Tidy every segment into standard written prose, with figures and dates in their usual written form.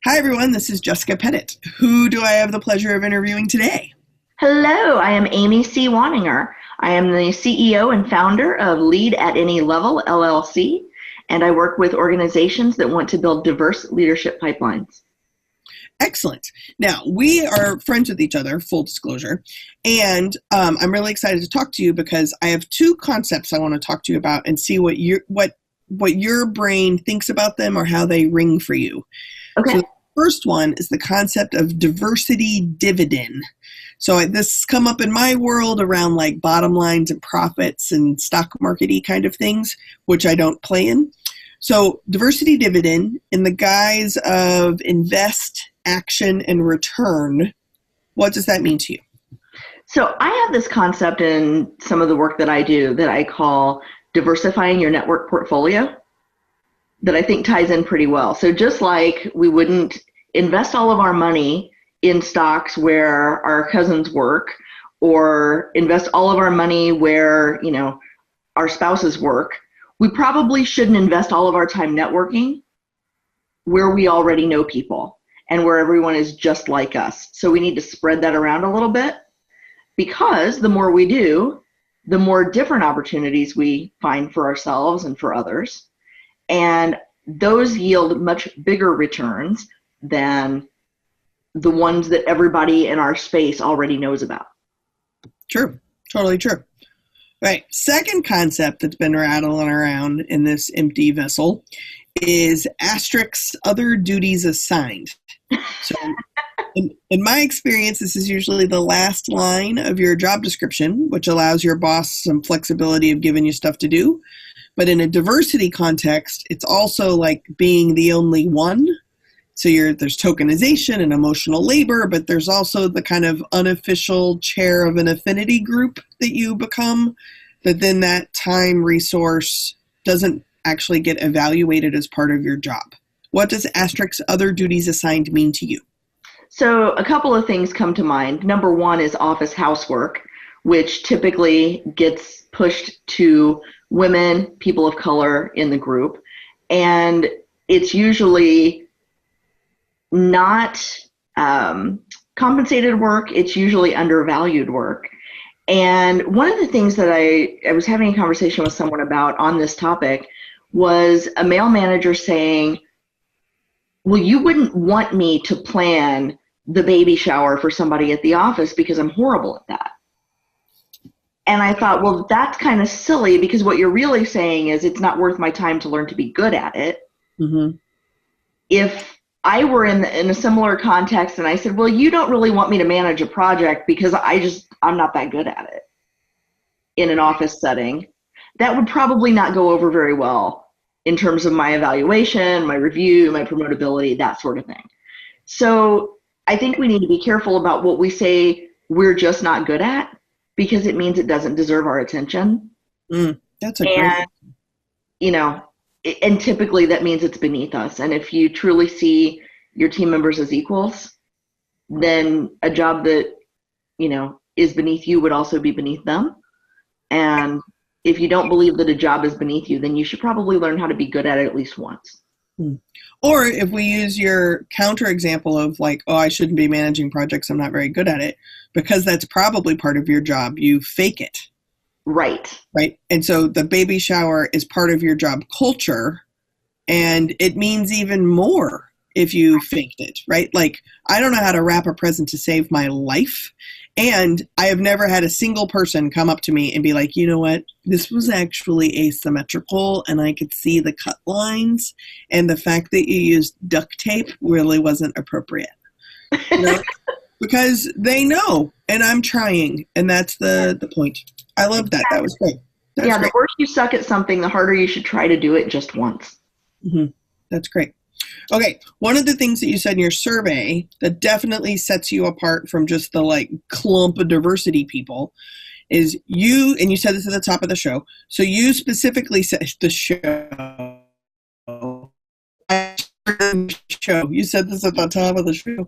Hi, everyone. This is Jessica Pettit. Who do I have the pleasure of interviewing today? Hello, I am Amy C. Wanninger. I am the CEO and founder of Lead at Any Level LLC, and I work with organizations that want to build diverse leadership pipelines. Excellent. Now, we are friends with each other, full disclosure, and I'm really excited to talk to you because I have two concepts I want to talk to you about and see what your brain thinks about them or how they ring for you. So Okay. the first one is the concept of diversity dividend. So this has come up in my world around like bottom lines and profits and stock market-y kind of things, which I don't play in. So diversity dividend in the guise of invest, action, and return, what does that mean to you? So I have this concept in some of the work that I do that I call diversifying your network portfolio that I think ties in pretty well. So just like we wouldn't invest all of our money in stocks where our cousins work or invest all of our money where, our spouses work, we probably shouldn't invest all of our time networking where we already know people and where everyone is just like us. So we need to spread that around a little bit because the more we do, the more different opportunities we find for ourselves and for others. And those yield much bigger returns than the ones that everybody in our space already knows about. True. Totally true. Right. Second concept that's been rattling around in this empty vessel is asterisk other duties assigned. So in my experience, this is usually the last line of your job description, which allows your boss some flexibility of giving you stuff to do. But in a diversity context, it's also like being the only one. So there's tokenization and emotional labor, but there's also the kind of unofficial chair of an affinity group that you become, that then that time resource doesn't actually get evaluated as part of your job. What does asterisk other duties assigned mean to you? So a couple of things come to mind. Number one is office housework, which typically gets pushed to women, people of color in the group. And it's usually not compensated work. It's usually undervalued work. And one of the things that I was having a conversation with someone about on this topic was a male manager saying, well, you wouldn't want me to plan the baby shower for somebody at the office because I'm horrible at that. And I thought, well, that's kind of silly because what you're really saying is it's not worth my time to learn to be good at it. Mm-hmm. If I were in a similar context and I said, well, you don't really want me to manage a project because I'm not that good at it in an office setting, that would probably not go over very well in terms of my evaluation, my review, my promotability, that sort of thing. So I think we need to be careful about what we say we're just not good at because it means it doesn't deserve our attention. That's a great. And typically that means it's beneath us. And if you truly see your team members as equals, then a job that, is beneath you would also be beneath them. And if you don't believe that a job is beneath you, then you should probably learn how to be good at it at least once. Or if we use your counter example of like, oh, I shouldn't be managing projects, I'm not very good at it, because that's probably part of your job, you fake it. Right. Right. And so the baby shower is part of your job culture, and it means even more if you faked it, right? Like, I don't know how to wrap a present to save my life. And I have never had a single person come up to me and be like, you know what, this was actually asymmetrical and I could see the cut lines, and the fact that you used duct tape really wasn't appropriate. Because they know, and I'm trying, and that's the point. I love that. That was great. That's great. The worse you suck at something, the harder you should try to do it just once. Mm-hmm. That's great. Okay, one of the things that you said in your survey that definitely sets you apart from just the like clump of diversity people is you, and you said this at the top of the show, so you specifically said the show, you said this at the top of the show,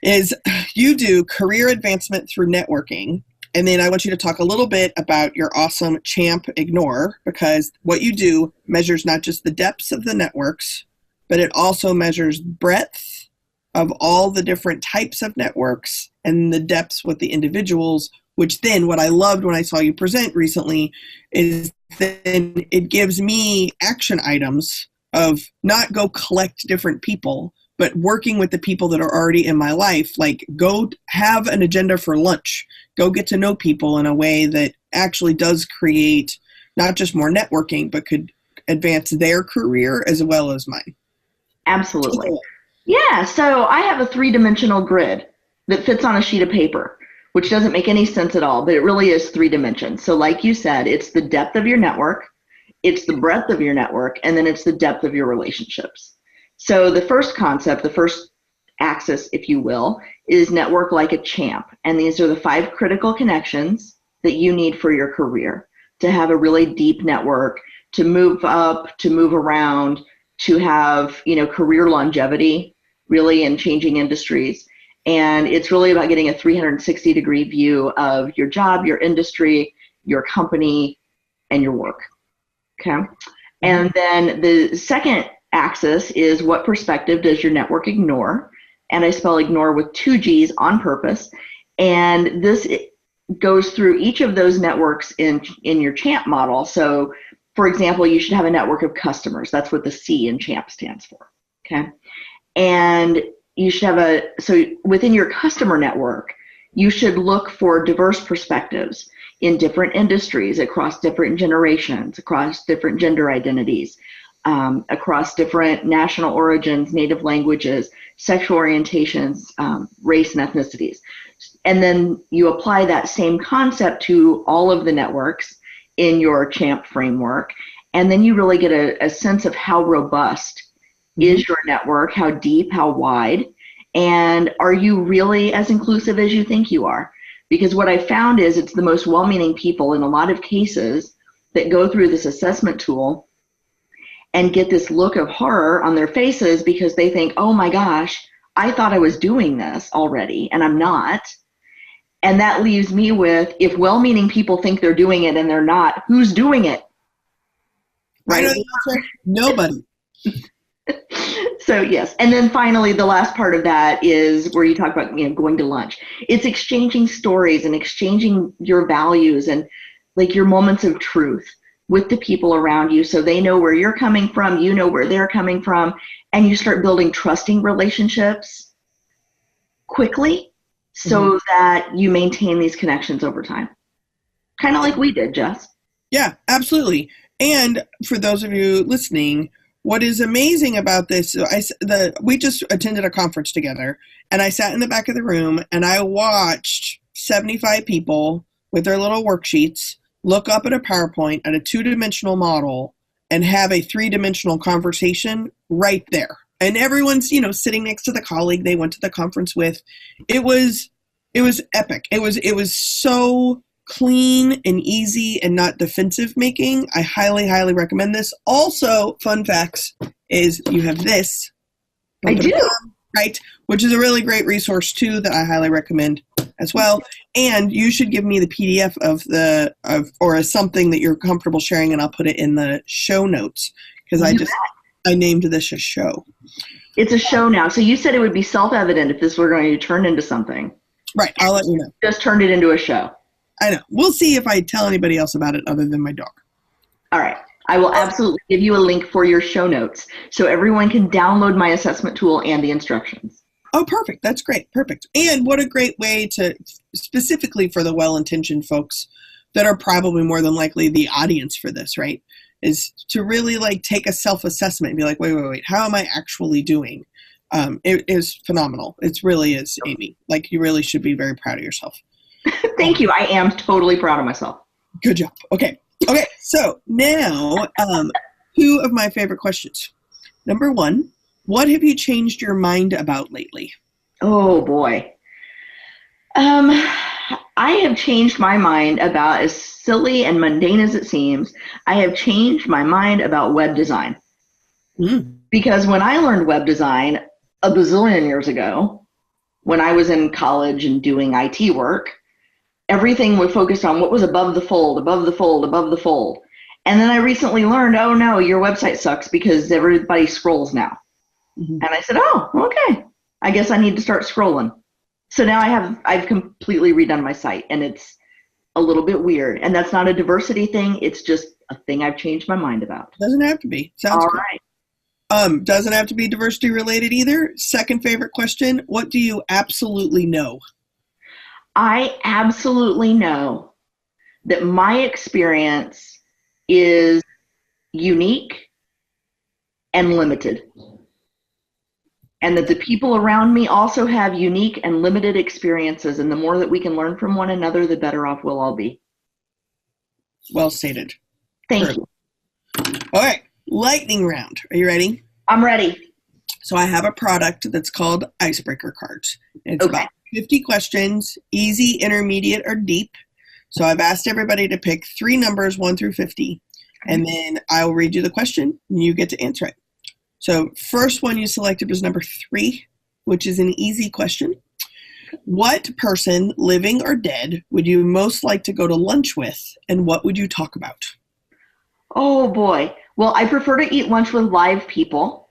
is you do career advancement through networking. And then I want you to talk a little bit about your awesome Champ Ignore, because what you do measures not just the depths of the networks, but it also measures breadth of all the different types of networks and the depths with the individuals, which then what I loved when I saw you present recently is then it gives me action items of not go collect different people, but working with the people that are already in my life, like go have an agenda for lunch, go get to know people in a way that actually does create not just more networking, but could advance their career as well as mine. Absolutely. Yeah, so I have a 3-dimensional grid that fits on a sheet of paper, which doesn't make any sense at all, but it really is 3 dimensions. So like you said, it's the depth of your network, it's the breadth of your network, and then it's the depth of your relationships. So the first concept, the first axis, if you will, is network like a champ. And these are the 5 critical connections that you need for your career to have a really deep network, to move up, to move around, to have, career longevity really in changing industries. And it's really about getting a 360-degree view of your job, your industry, your company, and your work. Okay. And then the second axis is what perspective does your network ignore? And I spell ignore with 2 G's on purpose. And this goes through each of those networks in your CHAMP model. So, for example, you should have a network of customers. That's what the C in CHAMP stands for. Okay. And you should have so within your customer network, you should look for diverse perspectives in different industries, across different generations, across different gender identities, across different national origins, native languages, sexual orientations, race and ethnicities. And then you apply that same concept to all of the networks in your CHAMP framework. And then you really get a sense of how robust is your network, how deep, how wide, and are you really as inclusive as you think you are? Because what I found is it's the most well-meaning people in a lot of cases that go through this assessment tool and get this look of horror on their faces because they think, oh my gosh, I thought I was doing this already and I'm not. And that leaves me with, if well-meaning people think they're doing it and they're not, who's doing it? Right? Nobody. So yes, and then finally, the last part of that is where you talk about going to lunch. It's exchanging stories and exchanging your values and like your moments of truth with the people around you, so they know where you're coming from, you know where they're coming from, and you start building trusting relationships quickly, so that you maintain these connections over time. Kind of like we did, Jess. Yeah, absolutely. And for those of you listening, what is amazing about this, we just attended a conference together, and I sat in the back of the room, and I watched 75 people with their little worksheets look up at a PowerPoint at a 2-dimensional model and have a 3-dimensional conversation right there. And everyone's, sitting next to the colleague they went to the conference with. It was epic. It was so clean and easy and not defensive making. I highly, highly recommend this. Also, fun facts is you have this. I do. Right? Which is a really great resource too that I highly recommend as well. And you should give me the PDF or something that you're comfortable sharing, and I'll put it in the show notes because I named this a show. It's a show now. So you said it would be self-evident if this were going to turn into something. Right. I'll let you know. Just turned it into a show. I know. We'll see if I tell anybody else about it other than my dog. All right. I will absolutely give you a link for your show notes so everyone can download my assessment tool and the instructions. Oh, perfect. That's great. Perfect. And what a great way to, specifically for the well-intentioned folks that are probably more than likely the audience for this, right, is to really take a self-assessment and be like, wait, how am I actually doing? It is phenomenal. It really is, Amy. You really should be very proud of yourself. Thank you. I am totally proud of myself. Good job. Okay. So now, 2 of my favorite questions. Number 1, what have you changed your mind about lately? Oh boy. I have changed my mind about, as silly and mundane as it seems, I have changed my mind about web design. Because when I learned web design a bazillion years ago, when I was in college and doing IT work, everything was focused on what was above the fold, above the fold, above the fold. And then I recently learned, oh no, your website sucks because everybody scrolls now. Mhm. And I said, oh, okay. I guess I need to start scrolling. So now I've completely redone my site, and it's a little bit weird. And that's not a diversity thing. It's just a thing I've changed my mind about. Doesn't have to be. Sounds All good. right. Doesn't have to be diversity related either. Second favorite question, what do you absolutely know? I absolutely know that my experience is unique and limited. And that the people around me also have unique and limited experiences. And the more that we can learn from one another, the better off we'll all be. Well stated. Thank you. All right, lightning round. Are you ready? I'm ready. So I have a product that's called Icebreaker Cards. It's Okay. about 50 questions, easy, intermediate, or deep. So I've asked everybody to pick 3 numbers, 1 through 50, and then I'll read you the question, and you get to answer it. So first one you selected was number 3, which is an easy question. What person, living or dead, would you most like to go to lunch with, and what would you talk about? Oh boy. Well, I prefer to eat lunch with live people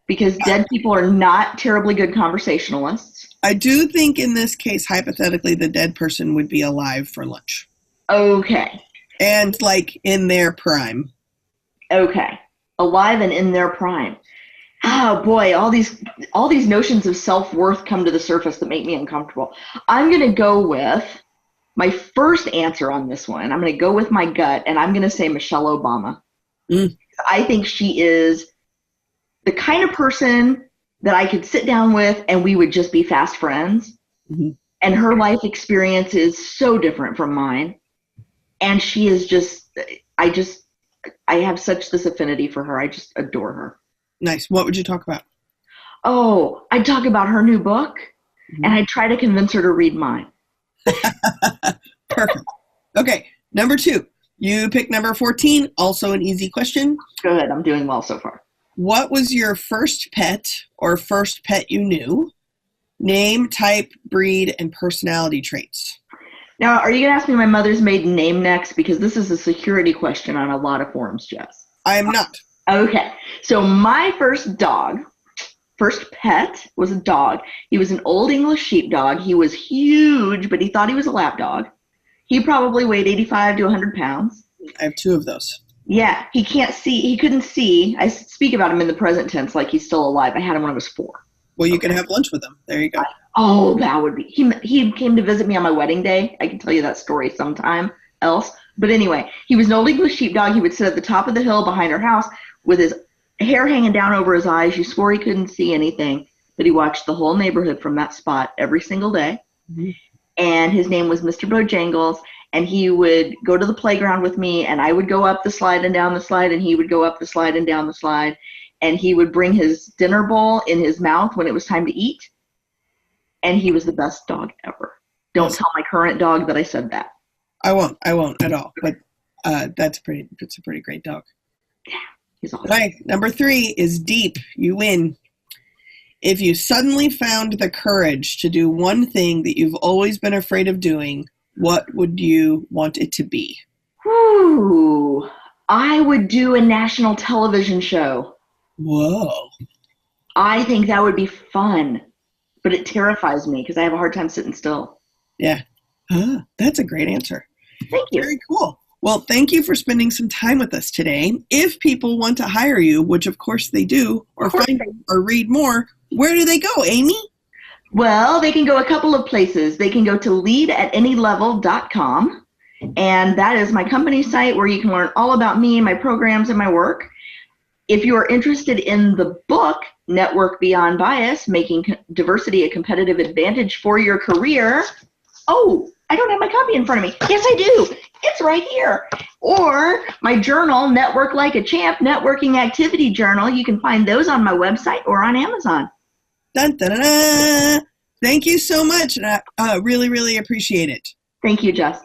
because dead people are not terribly good conversationalists. I do think in this case, hypothetically, the dead person would be alive for lunch. Okay. And like in their prime. Okay. Alive and in their prime. Oh boy, all these notions of self-worth come to the surface that make me uncomfortable. I'm going to go with my first answer on this one. I'm going to go with my gut, and I'm going to say Michelle Obama. Mm. I think she is the kind of person that I could sit down with and we would just be fast friends. Mm-hmm. And her life experience is so different from mine. And she is just, I have such this affinity for her. I just adore her. Nice. What would you talk about? Oh, I'd talk about her new book, Mm-hmm. and I'd try to convince her to read mine. Perfect. Okay, number 2. You picked number 14, also an easy question. Good, I'm doing well so far. What was your first pet or first pet you knew? Name, type, breed, and personality traits. Now, are you going to ask me my mother's maiden name next? Because this is a security question on a lot of forums, Jess. I am not. Okay, so my first pet was a dog. He was an old English sheepdog. He was huge, but he thought he was a lap dog. He probably weighed 85 to 100 pounds. I have 2 of those. Yeah, he can't see. He couldn't see. I speak about him in the present tense like he's still alive. I had him when I was 4. Well, you can have lunch with him. There you go. Oh, that would be. He came to visit me on my wedding day. I can tell you that story sometime else. But anyway, he was an old English sheepdog. He would sit at the top of the hill behind our house with his hair hanging down over his eyes. You swore he couldn't see anything, but he watched the whole neighborhood from that spot every single day. Mm-hmm. And his name was Mr. Bojangles, and he would go to the playground with me, and I would go up the slide and down the slide, and he would go up the slide and down the slide, and he would bring his dinner bowl in his mouth when it was time to eat, and he was the best dog ever. Don't tell my current dog that I said that. I won't at all, but it's a pretty great dog. Yeah, he's awesome. All right, number 3 is deep. You win. If you suddenly found the courage to do one thing that you've always been afraid of doing, what would you want it to be? Whew. I would do a national television show. Whoa. I think that would be fun, but it terrifies me because I have a hard time sitting still. Yeah. That's a great answer. Thank you. Very cool. Well, thank you for spending some time with us today. If people want to hire you, which of course they do, or find or read more, where do they go, Amy? Well, they can go a couple of places. They can go to leadatanylevel.com, and that is my company site where you can learn all about me, my programs, and my work. If you are interested in the book, Network Beyond Bias, Making Diversity a Competitive Advantage for Your Career, oh, I don't have my copy in front of me. Yes, I do. It's right here. Or my journal, Network Like a Champ, Networking Activity Journal. You can find those on my website or on Amazon. Dun, dun, dun, dun. Thank you so much. I really, really appreciate it. Thank you, Jess.